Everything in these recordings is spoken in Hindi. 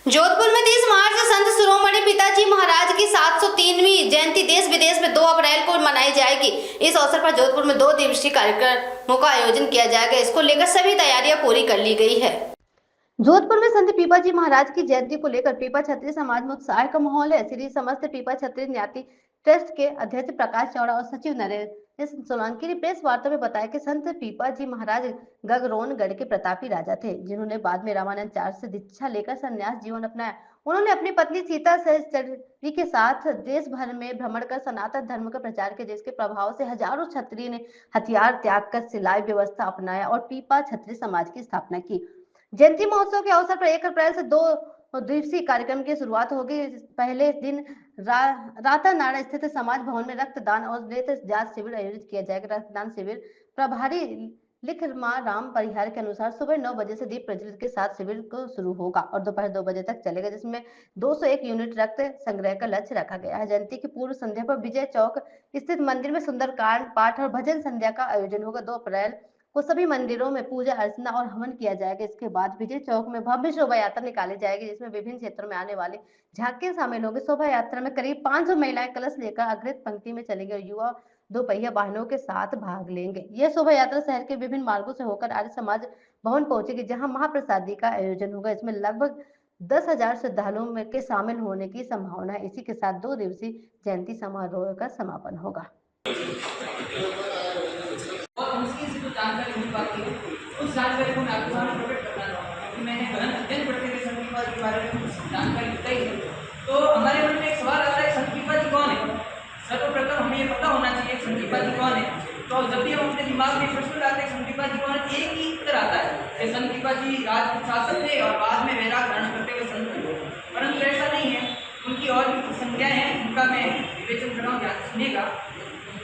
जोधपुर में 30 मार्च से संत शिरोमणि पिताजी महाराज की 703वीं जयंती देश विदेश में 2 अप्रैल को मनाई जाएगी। इस अवसर पर जोधपुर में 2 दिवसीय कार्यक्रमों का आयोजन किया जाएगा। इसको लेकर सभी तैयारियां पूरी कर ली गई है। जोधपुर में संत पीपाजी महाराज की जयंती को लेकर पीपा छत्री समाज में उत्साह का माहौल है। श्री समस्त पीपा छत्री न्याती ट्रस्ट के अध्यक्ष प्रकाश चौड़ा और सचिव नरेंद्र सोलंकी ने प्रेस वार्ता में बताया कि संत पीपाजी महाराज गगरोनगढ़ के प्रतापी राजा थे, जिन्होंने बाद में रामानंदाचार्य से दीक्षा लेकर संन्यास जीवन अपनाया। उन्होंने अपनी पत्नी सीता सहचरी के साथ देश भर में भ्रमण कर सनातन धर्म का प्रचार किया, जिसके प्रभाव से हजारों क्षत्रिय ने हथियार त्याग कर सिलाई व्यवस्था अपनाया और पीपा छत्री समाज की स्थापना की। जयंती महोत्सव के अवसर पर 1 अप्रैल से 2 दिवसीय कार्यक्रम की शुरुआत होगी। पहले दिन रातानाड़ा स्थित समाज भवन में रक्तदान और नेत्र जांच शिविर आयोजित किया जाएगा। रक्तदान शिविर प्रभारी लिखमा राम परिहार के अनुसार सुबह 9 बजे से दीप प्रज्वलित के साथ शिविर को शुरू होगा और दोपहर 2 बजे तक चलेगा, जिसमें 201 यूनिट रक्त संग्रह का लक्ष्य रखा गया है। जयंती की पूर्व संध्या पर विजय चौक स्थित मंदिर में सुंदरकांड पाठ और भजन संध्या का आयोजन होगा। 2 अप्रैल को सभी मंदिरों में पूजा अर्चना और हवन किया जाएगा। इसके बाद विजय चौक में भव्य शोभा यात्रा निकाली जाएगी, जिसमें विभिन्न क्षेत्रों में आने वाले झांकियां शामिल होंगी। शोभा यात्रा में करीब 500 महिलाएं कलश लेकर अग्रिम पंक्ति में चलेंगे और युवा 2 पहिया वाहनों के साथ भाग लेंगे। यह शोभा यात्रा शहर के विभिन्न मार्गों से होकर आर्य समाज भवन पहुंचेगी, जहां महाप्रसादी का आयोजन होगा। इसमें लगभग 10,000 श्रद्धालुओं के शामिल होने की संभावना है। इसी के साथ 2 दिवसीय जयंती समारोह का समापन होगा। जानकारी मिल पाती है, उस जानकारी को मैं आपके सामने प्रकट करना चाहूँगा, क्योंकि मैंने गहन अध्ययन करते हुए संत पीपाजी के बारे में कुछ जानकारी बताई है। तो हमारे मन में एक सवाल आता है, संत पीपाजी कौन है? सर्वप्रथम हमें ये पता होना चाहिए संत पीपाजी कौन है। तो जब भी हम अपने दिमाग में प्रश्न लाते हैं संत पीपाजी कौन है, एक ही उत्तर आता है कि संत पीपाजी राजपूत शासक थे और बाद में वैराग धारण करते हुए संत हुए। परंतु ऐसा नहीं है, उनकी और भी कुछ संज्ञाएं हैं, उनका मैं विवेचन कर रहा हूँ, ध्यान सुनिएगा।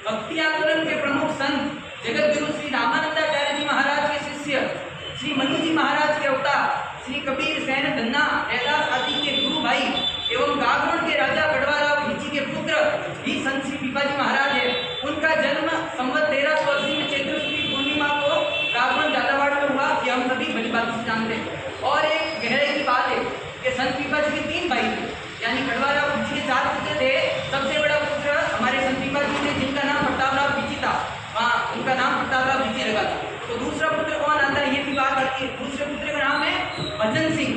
भक्ति आंदोलन के प्रमुख संत जगत गुरु श्री रामानंदाचार्य जी महाराज के शिष्य श्री मनु जी महाराज के अवतार श्री कबीर सैन धन्ना रैदास आदि के गुरु भाई एवं गागरोन के राजा गढ़वाराव भिची के पुत्र भी संत श्री पीपाजी महाराज है। उनका जन्म संवत 1380 में चैत्र शुक्ल पूर्णिमा को गागरोन जाटावाड़ में हुआ, कि हम सभी भली बात से जानते हैं। और एक गहराई की बात है कि संत पीपाजी के 3 भाई थे, यानी गढ़वाराव भिची के 4 पुत्र थे। सबसे बड़ा पुत्र हमारे संत पीपाजी थे, जिनका नाम प्रतापराव भिची था, उनका नाम प्रतापराव भिची लगा था। तो दूसरा पुत्र कौन आता है, ये भी बात आती है। दूसरे पुत्र का नाम है भजन सिंह,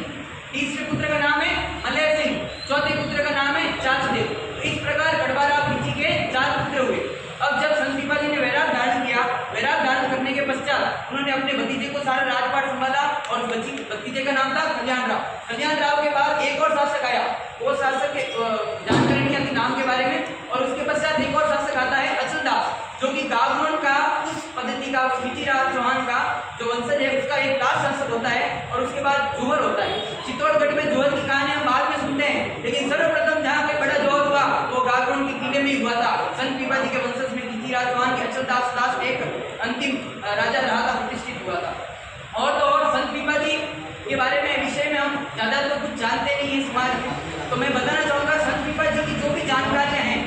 तीसरे पुत्र का नाम है मलय सिंह, चौथे पुत्र का नाम है चाचदेव। तो इस प्रकार गढ़वाराव भिची के 4 पुत्र हुए। अब जब संत पीपाजी ने वैराग धारण किया, वैराग धारण करने के पश्चात उन्होंने अपने भतीजे को सारा राजपाट संभाला और भतीजे का नाम था कल्याण राव। कल्याण राव के बाद एक और शासक आया, वो शासक के जानकारी नहीं आती नाम के बारे में। और उसके पश्चात एक और शासक आता है अचलदास, जो कि गागरोन का उस पद्धति का भिचीराज चौहान का जो वंशज है, उसका एक लास्ट शासक होता है। और उसके बाद जोहर होता है। चित्तौड़गढ़ में जोहर की कहानी हम बाद में सुनते हैं, लेकिन सर्वप्रथम जहाँ पे बड़ा जोहर हुआ वो गागरोन के किले में हुआ था। संत पीपाजी के वंशज में भिचीराज चौहान के अचलदास दास एक अंतिम राजा रहा था, प्रतिष्ठित हुआ था। और तो और संत पीपाजी के बारे में विषय में हम ज़्यादा तो कुछ जानते नहीं है समाज में। तो मैं बताना चाहूँगा संत पीपाजी की जो भी जानकारियाँ हैं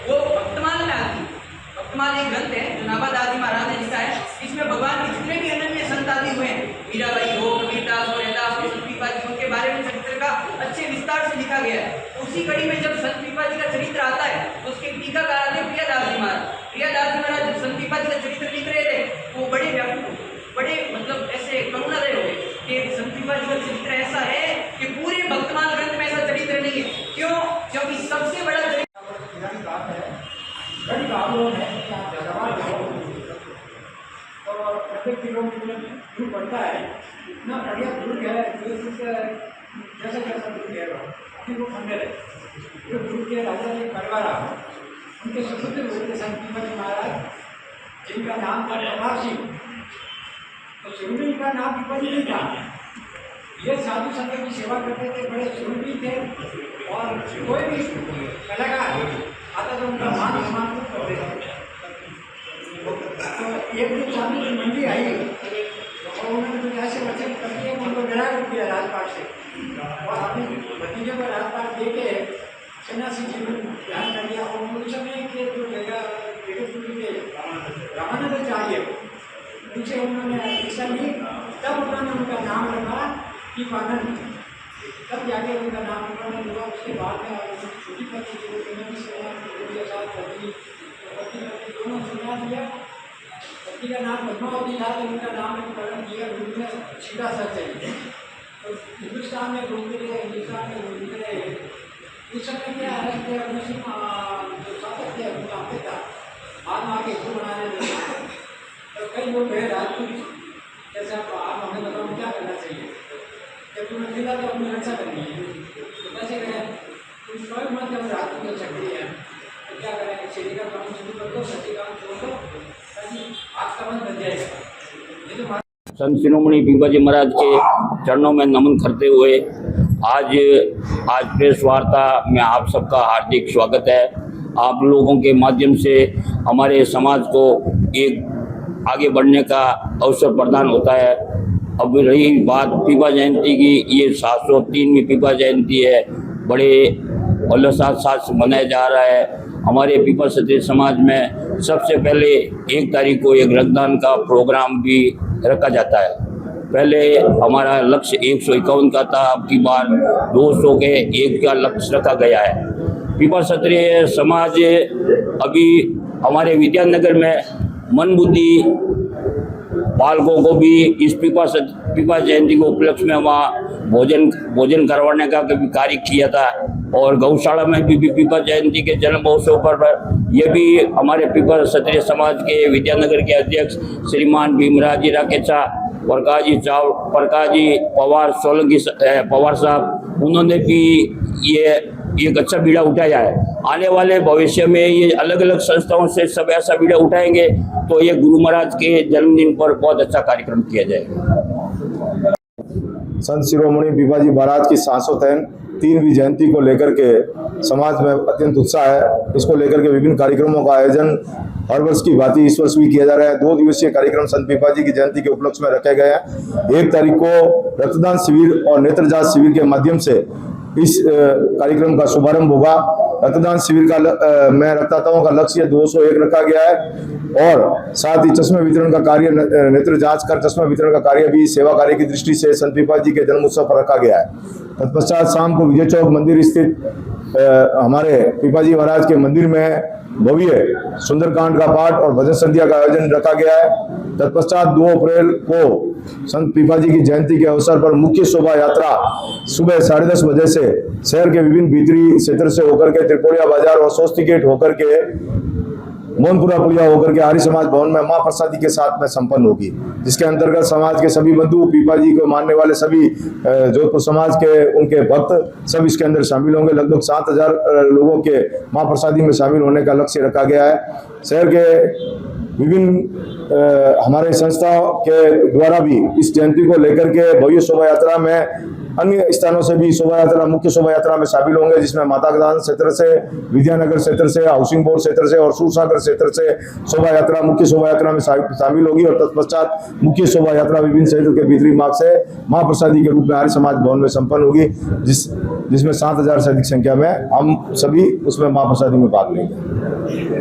वो भक्तमाल में आती है। भक्तमाल एक ग्रंथ है जो नाभादास जी महाराज ने लिखा है। इसमें भगवान के जितने भी अनन्य संत आदि हुए हैं, मीराबाई हो, कबीरदास हो, रैदास हो, संत पीपाजी, उनके बारे में चरित्र का अच्छे विस्तार से लिखा गया है। उसी कड़ी में जब संत पीपाजी का चरित्र आता है तो उसके टीकाकार आते हैं प्रियादास जी महाराज। प्रियादास जी महाराज जब संत पीपाजी का चरित्र लिख रहे थे वो बड़े मतलब ऐसे करुणा रहे हो कि संत पीपाजी का चरित्र ऐसा है कि पूरे भक्तमाल ग्रंथ में ऐसा चरित्र नहीं है। क्यों? क्योंकि सबसे बड़ा बड़ी गागरोन है, तो प्रत्येक किलोमीटर दूर पड़ता है। इतना बढ़िया दूर है, जैसा जैसा दूर है अभी वो खंडर है। जो दूर के राजा ने करवारा, उनके सुपुत्र हुए संत पीपाजी महाराज, जिनका नाम था प्रताप सिंह। तो शिरोमणि का नाम पीपाजी नहीं था। ये साधु संत की सेवा करते थे, बड़े शिरोमणि थे। और कोई भी कलाकार आता तो उनका मान सम्मान करते थे। तो एक दिन स्वामी की मंडी आई और उन्होंने कुछ ऐसे वचन कर दिए कि उनको विराग किया राजपाट से। और अपने भतीजे को राजपाट दे के सन्यासी जीवन ध्यान कर दिया। और उस समय के जो जगतपुरी के रामानंदाचार्य उनसे उन्होंने ऐसा ली, तब उन्होंने उनका नाम रखा पीपानंद। तब जाके उनका नामकरण हुआ। उसके बाद में छोटी पत्नी को उन्होंने सेवा की, के साथ पत्नी पत्नी दोनों सुना दिया। पत्नी का नाम पद्मावती था तो उनका नामकरण किया गुरु ने सीधा सच चाहिए। तो हिंदुस्तान में घूमते रहे, हिंदुस्तान में घूमते रहे। उस समय क्या है कि मुस्लिम जो शासक थे उनका पिता बाद में आके हिंदू बनाने लगे। तो कई लोग गए राजपूत, जैसे आप हमें बताओ क्या करना चाहिए, जब तुम्हें मिला तो अपनी रक्षा करनी है। तो कैसे करें, तुम स्वयं मत जब राजपूत में सक्रिय है तो क्या करें, सही का काम शुरू कर दो, सच्ची काम छोड़ दो, ताकि आपका मन बन जाएगा। ये तो संत शिरोमणि पीपाजी महाराज के चरणों में नमन करते हुए आज प्रेस वार्ता में आप सबका हार्दिक स्वागत है। आप लोगों के माध्यम से हमारे समाज को एक आगे बढ़ने का अवसर प्रदान होता है। अब रही बात पीपा जयंती की, ये 703वीं पीपा जयंती है, बड़े उल्लास साथ मनाया जा रहा है। हमारे पीपा क्षत्रिय समाज में सबसे पहले 1 तारीख को एक रक्तदान का प्रोग्राम भी रखा जाता है। पहले हमारा लक्ष्य 151 का था, अब की बार 200 के 1 का लक्ष्य रखा गया है। पीपा क्षत्रिय समाज अभी हमारे विद्यानगर में मन बुद्धि बालकों को भी इस पीपा जयंती के उपलक्ष्य में वहाँ भोजन करवाने का कभी कार्य किया था। और गौशाला में भी पीपा जयंती के जन्म महोत्सव पर ये भी हमारे पीपा क्षत्रिय समाज के विद्यानगर के अध्यक्ष श्रीमान भीमराज जी राकेचा, प्रकाश जी पवार सोलंकी पवार साहब, उन्होंने भी ये एक अच्छा बीड़ा उठाया है। आने वाले भविष्य में ये अलग अलग संस्थाओं से सब ऐसा बीड़ा उठाएंगे तो ये गुरु महाराज के जन्मदिन पर बहुत अच्छा कार्यक्रम किया जाएगा। संत शिरोमणि पीपाजी महाराज की 703वीं जयंती को लेकर के समाज में अत्यंत उत्साह है। इसको लेकर के विभिन्न कार्यक्रमों का आयोजन हर वर्ष की भांति इस वर्ष भी किया जा रहा है। 2 दिवसीय कार्यक्रम संत पीपाजी की जयंती के उपलक्ष्य में रखे गए हैं। 1 तारीख को रक्तदान शिविर और नेत्र जांच शिविर के माध्यम से इस कार्यक्रम का शुभारंभ होगा। रक्तदान शिविर का में रक्तदाताओं का लक्ष्य 201 रखा गया है और साथ ही चश्मे वितरण का कार्य, नेत्र जांच कर चश्मा वितरण का कार्य भी सेवा कार्य की दृष्टि से संत पीपाजी के जन्म उत्सव पर रखा गया है। तत्पश्चात शाम को विजय चौक मंदिर स्थित हमारे पीपाजी महाराज के मंदिर में भव्य सुंदरकांड का पाठ और भजन संध्या का आयोजन रखा गया है। तत्पश्चात 2 अप्रैल को संत पीपाजी की जयंती के अवसर पर मुख्य शोभा यात्रा सुबह 10:30 बजे से शहर के विभिन्न भीतरी क्षेत्र से होकर के त्रिकोणिया बाजार और स्वस्ति गेट होकर के मोहनपुरा पुलिया होकर के आर्य समाज भवन में मां प्रसादी के साथ में संपन्न होगी, जिसके अंतर्गत समाज के सभी बंधु, पीपाजी को मानने वाले सभी जोधपुर समाज के उनके भक्त सब इसके अंदर शामिल होंगे। लगभग 7000 लोगों के मां प्रसादी में शामिल होने का लक्ष्य रखा गया है। शहर के विभिन्न हमारे संस्थाओं के द्वारा भी इस जयंती को लेकर के भव्य शोभा यात्रा में अन्य स्थानों से भी शोभा यात्रा, मुख्य शोभा यात्रा में शामिल होंगे, जिसमें माता गदान क्षेत्र से, विद्यानगर क्षेत्र से, हाउसिंग बोर्ड क्षेत्र से और सूरसागर क्षेत्र से शोभा यात्रा मुख्य शोभा यात्रा में शामिल होगी। और तत्पश्चात मुख्य शोभा यात्रा विभिन्न क्षेत्र के भीतरी मार्ग से मां प्रसादी के रूप में आर्य समाज भवन में संपन्न होगी, जिसमें 7000 से अधिक संख्या में हम सभी उसमें मां प्रसादी में भाग लेंगे।